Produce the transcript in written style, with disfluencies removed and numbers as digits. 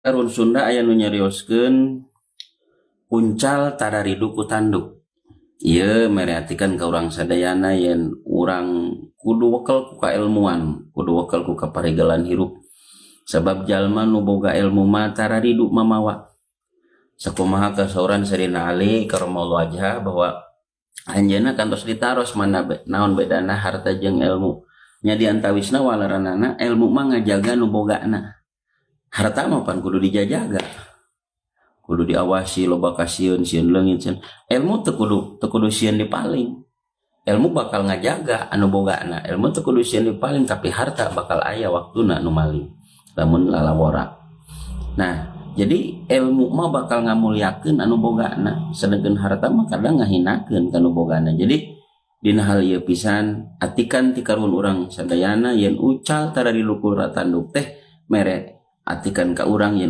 Karun Sunda aya nu nyarioskeun uncal tara ridu ku tanduk. Ieu mereatikeun ka urang sadayana yen urang kudu wekel ku kailmuan, kudu wekel ku kaparigelan hirup. Sabab jalma nu boga ilmu mah tara ridu mamawa. Sakumaha kasauran Sayyidina Ali karamallahu wajhah bahwa anjeunna kantos ditaros mana naon bedana harta jeung ilmu. Nya di antawisna walaranana ilmu mah ngajaga nu bogana. Harta mah pan kudu dijajaga, kudu diawasi loba kasieun sieun leungit sieun. Ilmu teu kudu sieun dipaling. Ilmu bakal ngajaga anu bogana, ilmu teu kudu sieun dipaling, tapi harta bakal aya waktuna nu maling lamun lalawora. Nah, jadi ilmu mah bakal ngamulyakeun anu bogana, sedengkeun harta mah kadang ngahinakeun kanu bogana. Jadi dina hal ieu pisan atikan ti karuhun urang sadayana yen ucal tara di lukur tanduk teh mere atikan ka urang yen